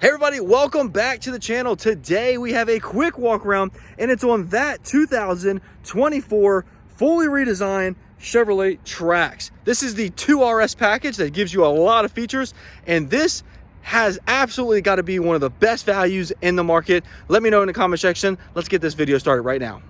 Hey everybody, welcome back to the channel. Today we have a quick walk around and it's on that 2024 fully redesigned Chevrolet Trax. This is the 2RS package that gives you a lot of features, and this has absolutely got to be one of the best values in the market. Let me know in the comment section. Let's get this video started right now.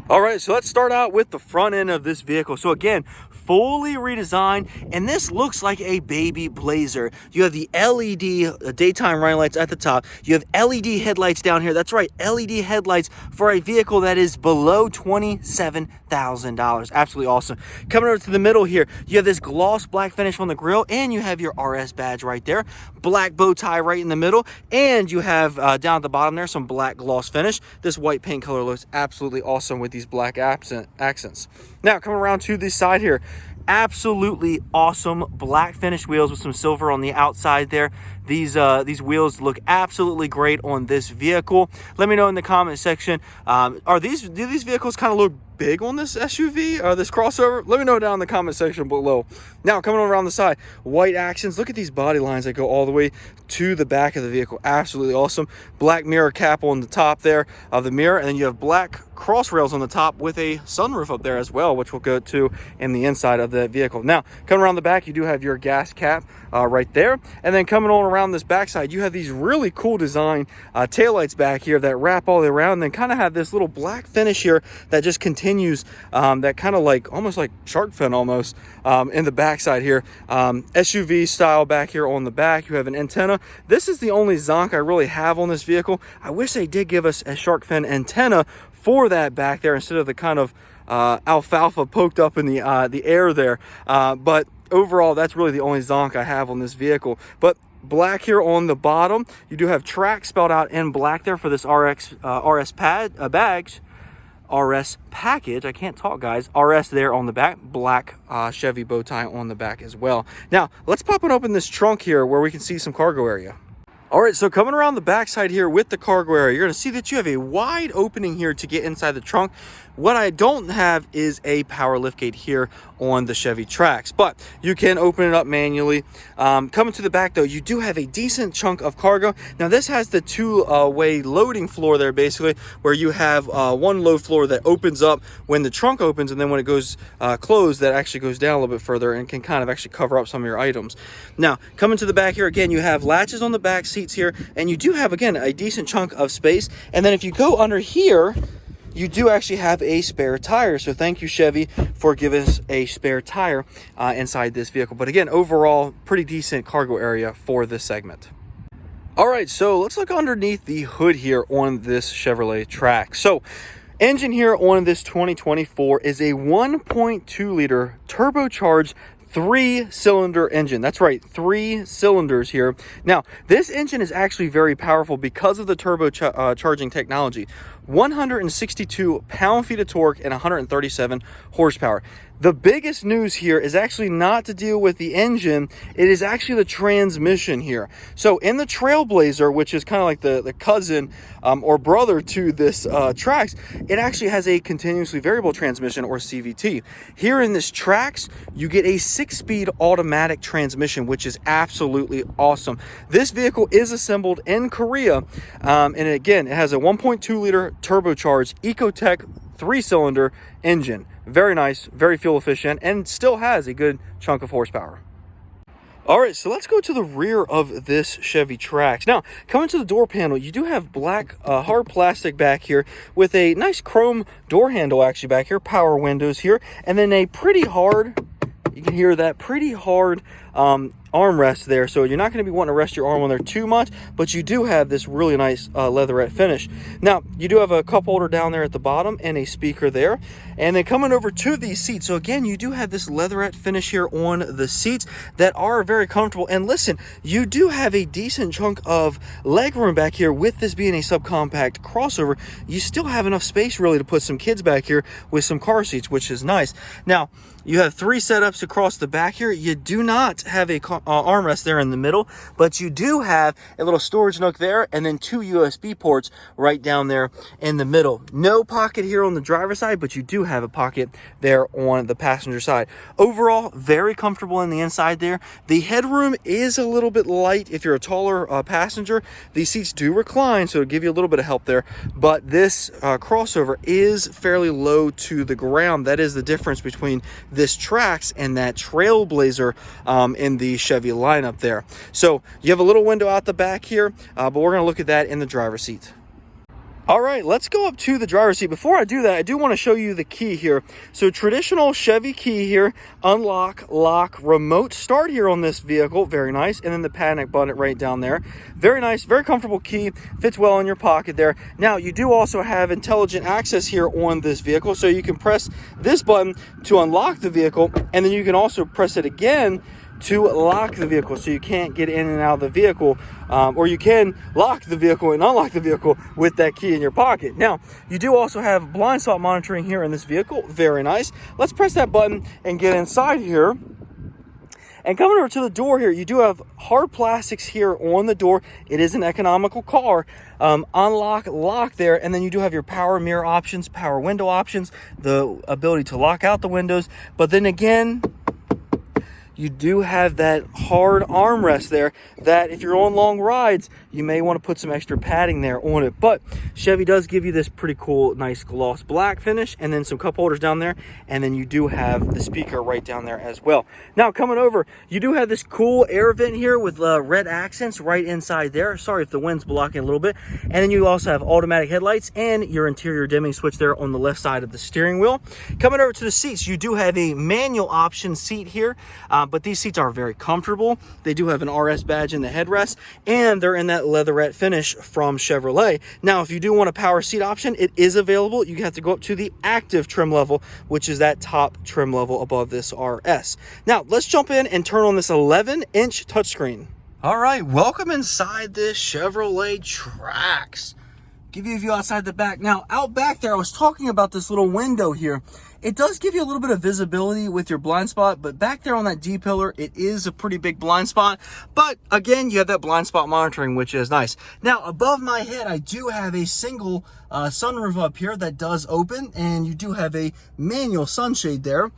All right, so let's start out with the front end of this vehicle. So again, fully redesigned, and this looks like a baby blazer. You have the LED daytime running lights at the top. You have LED headlights down here. That's right, LED headlights for a vehicle that is below $27,000. Absolutely awesome. Coming over to the middle here, you have this gloss black finish on the grille, and you have your RS badge right there. Black bow tie right in the middle, and you have down at the bottom there some black gloss finish. This white paint color looks absolutely awesome with these black accents. Now coming around to the side here, absolutely awesome black finish wheels with some silver on the outside there. These wheels look absolutely great on this vehicle. Let me know in the comment section, do these vehicles kind of look big on this SUV or this crossover? Let me know down in the comment section below. Now coming around the side, white accents. Look at these body lines that go all the way to the back of the vehicle. Absolutely awesome. Black mirror cap on the top there of the mirror, and then you have black cross rails on the top with a sunroof up there as well, which we'll go to in the inside of the vehicle. Now coming around the back, you do have your gas cap right there, and then coming on around this backside, you have these really cool design taillights back here that wrap all the way around, and then kind of have this little black finish here that just continues that kind of like almost like shark fin almost in the backside here. SUV style back here on the back. You have an antenna. This is the only zonk I really have on this vehicle. I wish they did give us a shark fin antenna for that back there instead of the kind of alfalfa poked up in the air there, but overall that's really the only zonk I have on this vehicle. But black here on the bottom, you do have Trax spelled out in black there for this RS package. I can't talk, guys. RS there on the back, black Chevy bow tie on the back as well. Now let's pop it open this trunk here where we can see some cargo area. All right, so coming around the backside here with the cargo area, you're gonna see that you have a wide opening here to get inside the trunk. What I don't have is a power liftgate here on the Chevy Trax, but you can open it up manually. Coming to the back though, you do have a decent chunk of cargo. Now this has the two-way loading floor there, basically, where you have one load floor that opens up when the trunk opens, and then when it goes closed, that actually goes down a little bit further and can kind of actually cover up some of your items. Now coming to the back here, again, you have latches on the back seats here, and you do have, again, a decent chunk of space. And then if you go under here, you do actually have a spare tire. So thank you, Chevy, for giving us a spare tire inside this vehicle. But again, overall, pretty decent cargo area for this segment. All right, so let's look underneath the hood here on this Chevrolet Trax. So engine here on this 2024 is a 1.2 liter turbocharged 3-cylinder engine. That's right, 3 cylinders here. Now, this engine is actually very powerful because of the charging technology. 162 pound-feet of torque and 137 horsepower. The biggest news here is actually not to deal with the engine. It is actually the transmission here. So in the Trailblazer, which is kind of like the cousin or brother to this Trax, it actually has a continuously variable transmission, or CVT. Here in this Trax, you get a 6-speed automatic transmission, which is absolutely awesome. This vehicle is assembled in Korea, and again, it has a 1.2 liter turbocharged Ecotec 3-cylinder engine. Very nice, very fuel efficient, and still has a good chunk of horsepower. All right, so let's go to the rear of this Chevy Trax. Now, coming to the door panel, you do have black hard plastic back here with a nice chrome door handle actually back here, power windows here, and then a pretty hard, you can hear that, pretty hard armrest there. So you're not going to be wanting to rest your arm on there too much, but you do have this really nice leatherette finish. Now you do have a cup holder down there at the bottom and a speaker there. And then coming over to these seats, so again, you do have this leatherette finish here on the seats that are very comfortable. And listen, you do have a decent chunk of leg room back here. With this being a subcompact crossover, you still have enough space really to put some kids back here with some car seats, which is nice. Now you have 3 setups across the back here. You do not have a armrests there in the middle, but you do have a little storage nook there, and then 2 USB ports right down there in the middle. No pocket here on the driver's side, but you do have a pocket there on the passenger side. Overall, very comfortable in the inside there. The headroom is a little bit light if you're a taller passenger. These seats do recline, so it'll give you a little bit of help there, but this crossover is fairly low to the ground. That is the difference between this Trax and that Trailblazer in the Chevy lineup there. So you have a little window out the back here, but we're going to look at that in the driver's seat. All right, let's go up to the driver's seat. Before I do that, I do want to show you the key here. So traditional Chevy key here, unlock, lock, remote start here on this vehicle. Very nice. And then the panic button right down there. Very nice, very comfortable key. Fits well in your pocket there. Now, you do also have intelligent access here on this vehicle. So you can press this button to unlock the vehicle, and then you can also press it again to lock the vehicle, so you can't get in and out of the vehicle, or you can lock the vehicle and unlock the vehicle with that key in your pocket. Now, you do also have blind spot monitoring here in this vehicle. Very nice. Let's press that button and get inside here. And coming over to the door here, you do have hard plastics here on the door. It is an economical car. Unlock, lock there, and then you do have your power mirror options, power window options, the ability to lock out the windows. But then again, you do have that hard armrest there that if you're on long rides, you may want to put some extra padding there on it. But Chevy does give you this pretty cool, nice gloss black finish, and then some cup holders down there, and then you do have the speaker right down there as well. Now, coming over, you do have this cool air vent here with red accents right inside there. Sorry if the wind's blocking a little bit. And then you also have automatic headlights and your interior dimming switch there on the left side of the steering wheel. Coming over to the seats, you do have a manual option seat here, but these seats are very comfortable. They do have an RS badge in the headrest, and they're in that leatherette finish from Chevrolet. Now, if you do want a power seat option, it is available. You have to go up to the active trim level, which is that top trim level above this RS. Now, let's jump in and turn on this 11-inch touchscreen. All right, welcome inside this Chevrolet Trax. Give you a view outside the back. Now, out back there, I was talking about this little window here. It does give you a little bit of visibility with your blind spot, but back there on that D-pillar, it is a pretty big blind spot. But again, you have that blind spot monitoring, which is nice. Now, above my head, I do have a single sunroof up here that does open, and you do have a manual sunshade there.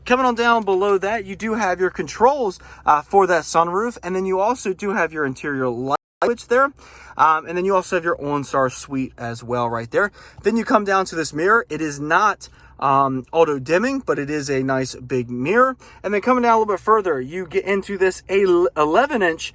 Coming on down below that, you do have your controls for that sunroof, and then you also do have your interior light switch there, and then you also have your OnStar suite as well right there. Then you come down to this mirror. It is not auto dimming, but it is a nice big mirror. And then coming down a little bit further, you get into this 11-inch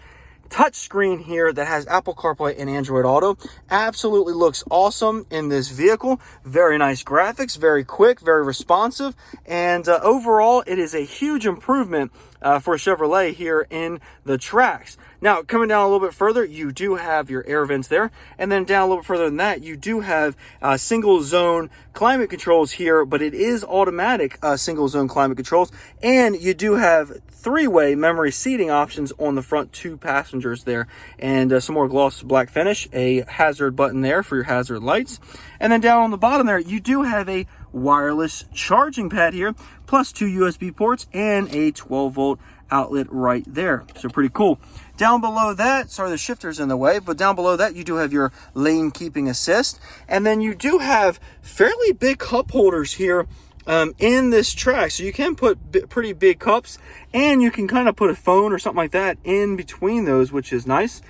touch screen here that has Apple CarPlay and Android Auto. Absolutely looks awesome in this vehicle. Very nice graphics, very quick, very responsive, and overall it is a huge improvement for Chevrolet here in the Trax. Now, coming down a little bit further, you do have your air vents there, and then down a little bit further than that, you do have single zone climate controls here, but it is automatic single zone climate controls, and you do have 3-way memory seating options on the front 2 passengers there, and some more gloss black finish, a hazard button there for your hazard lights, and then down on the bottom there, you do have a wireless charging pad here, plus 2 USB ports and a 12-volt outlet right there. So pretty cool. Down below that, sorry, the shifter's in the way, but down below that, you do have your lane keeping assist. And then you do have fairly big cup holders here in this Trax. So you can put pretty big cups, and you can kind of put a phone or something like that in between those, which is nice.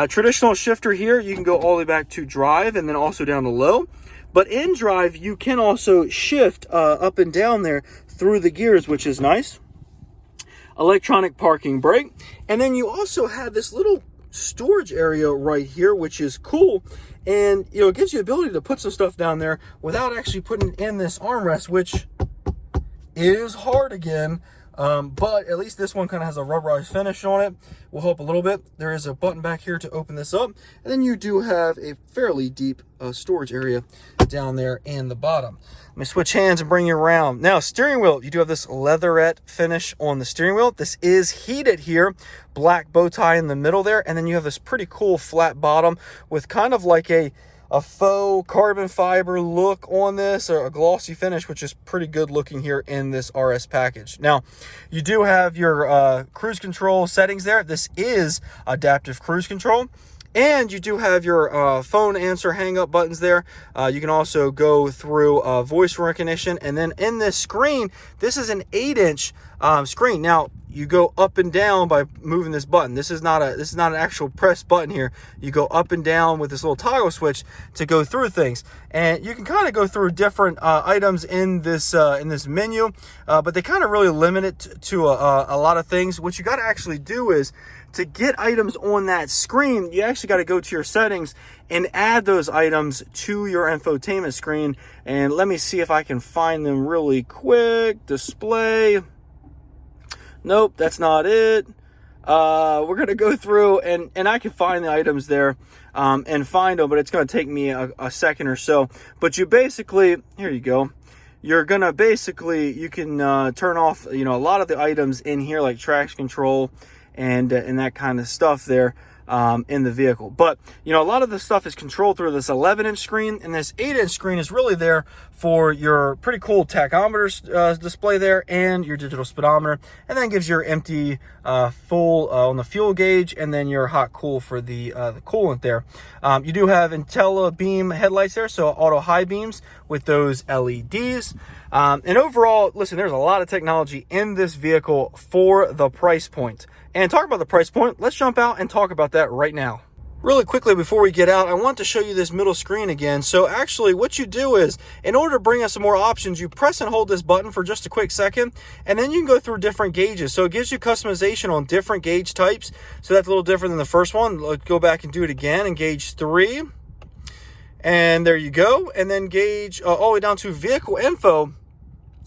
Traditional shifter here, you can go all the way back to drive and then also down to low. But in drive, you can also shift up and down there through the gears, which is nice. Electronic parking brake. And then you also have this little storage area right here, which is cool. And, you know, it gives you the ability to put some stuff down there without actually putting in this armrest, which is hard again. But at least this one kind of has a rubberized finish on it. Will help a little bit. There is a button back here to open this up. And then you do have a fairly deep storage area down there in the bottom. Let me switch hands and bring you around. Now, steering wheel, you do have this leatherette finish on the steering wheel. This is heated here. Black bow tie in the middle there. And then you have this pretty cool flat bottom with kind of like a a faux carbon fiber look on this, or a glossy finish, which is pretty good looking here in this RS package. Now, you do have your cruise control settings there. This is adaptive cruise control. And you do have your phone answer hang up buttons there. You can also go through voice recognition. And then in this screen, this is an 8-inch screen. Now, you go up and down by moving this button. This is not an actual press button here. You go up and down with this little toggle switch to go through things. And you can kind of go through different items in this menu, but they kind of really limit it to a lot of things. What you got to actually do is, to get items on that screen, you actually got to go to your settings and add those items to your infotainment screen. And let me see if I can find them really quick. Display. Nope, that's not it. We're going to go through and I can find the items there and find them, but it's going to take me a second or so. But you basically, here you go. You're going to basically, you can turn off, a lot of the items in here, like traction control and that kind of stuff there in the vehicle. But, a lot of the stuff is controlled through this 11-inch screen, and this 8-inch screen is really there for your pretty cool tachometer display there and your digital speedometer, and then gives your empty, full on the fuel gauge, and then your hot cool for the coolant there. You do have IntelliBeam headlights there, so auto high beams with those LEDs. And overall, listen, there's a lot of technology in this vehicle for the price point. And talk about the price point, let's jump out and talk about that right now. Really quickly before we get out, I want to show you this middle screen again. So actually what you do is, in order to bring us some more options, you press and hold this button for just a quick second, and then you can go through different gauges. So it gives you customization on different gauge types. So that's a little different than the first one. Let's go back and do it again in gauge 3. And there you go. And then gauge all the way down to vehicle info.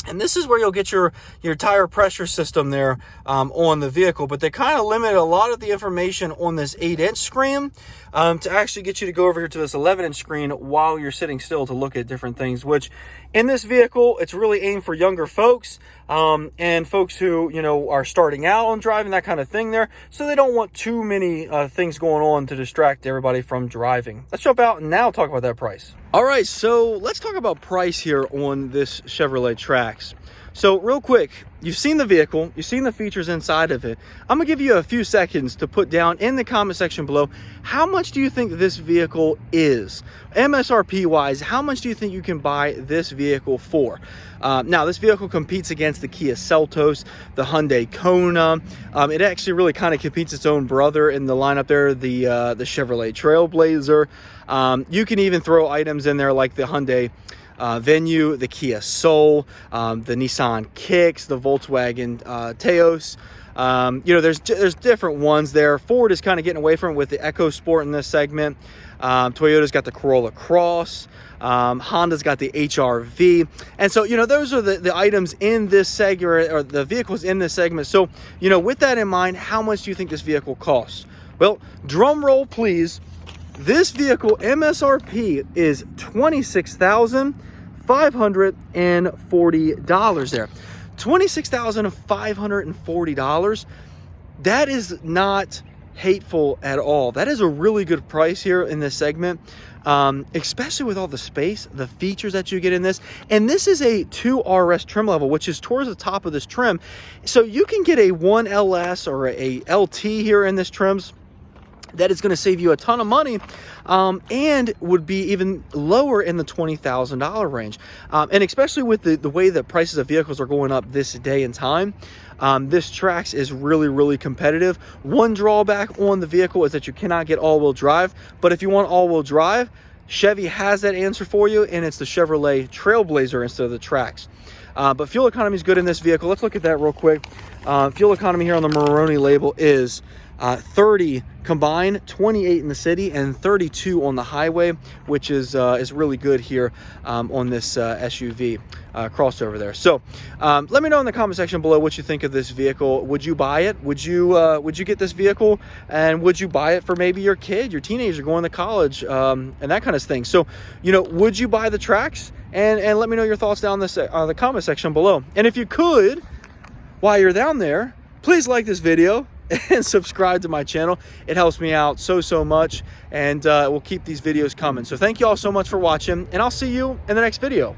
And this is where you'll get your tire pressure system there on the vehicle. But they kind of limit a lot of the information on this 8-inch screen to actually get you to go over here to this 11-inch screen while you're sitting still to look at different things, which in this vehicle, it's really aimed for younger folks and folks who, are starting out on driving, that kind of thing there. So they don't want too many things going on to distract everybody from driving. Let's jump out and now talk about that price. All right, so let's talk about price here on this Chevrolet Trax. So real quick, you've seen the vehicle, you've seen the features inside of it. I'm gonna give you a few seconds to put down in the comment section below, how much do you think this vehicle is? MSRP wise, how much do you think you can buy this vehicle for? Now, this vehicle competes against the Kia Seltos, the Hyundai Kona. It actually really kind of competes its own brother in the lineup there, the Chevrolet Trailblazer. You can even throw items in there like the Hyundai Venue, the Kia Soul, the Nissan Kicks, the Volkswagen Teos. There's different ones there. Ford is kind of getting away from it with the EcoSport in this segment. Toyota's got the Corolla Cross. Honda's got the HR-V. And so, those are the items in this segment, or the vehicles in this segment. So, with that in mind, how much do you think this vehicle costs? Well, drum roll, please. This vehicle MSRP is $26,540 there. $26,540. That is not hateful at all. That is a really good price here in this segment, especially with all the space, the features that you get in this. And this is a 2RS trim level, which is towards the top of this trim. So you can get a 1LS or a LT here in this trims. That is going to save you a ton of money and would be even lower in the $20,000 range. And especially with the way that prices of vehicles are going up this day and time, this Trax is really, really competitive. One drawback on the vehicle is that you cannot get all-wheel drive. But if you want all-wheel drive, Chevy has that answer for you, and it's the Chevrolet Trailblazer instead of the Trax. But fuel economy is good in this vehicle. Let's look at that real quick. Fuel economy here on the Maroni label is 30 combined, 28 in the city, and 32 on the highway, which is really good here on this SUV crossover there. So let me know in the comment section below what you think of this vehicle. Would you buy it? Would you get this vehicle, and would you buy it for maybe your kid, your teenager going to college, and that kind of thing? So would you buy the Trax? And let me know your thoughts down the comment section below. And if you could, while you're down there, please like this video. and subscribe to my channel. It helps me out so much, and we'll keep these videos coming. So thank you all so much for watching, and I'll see you in the next video.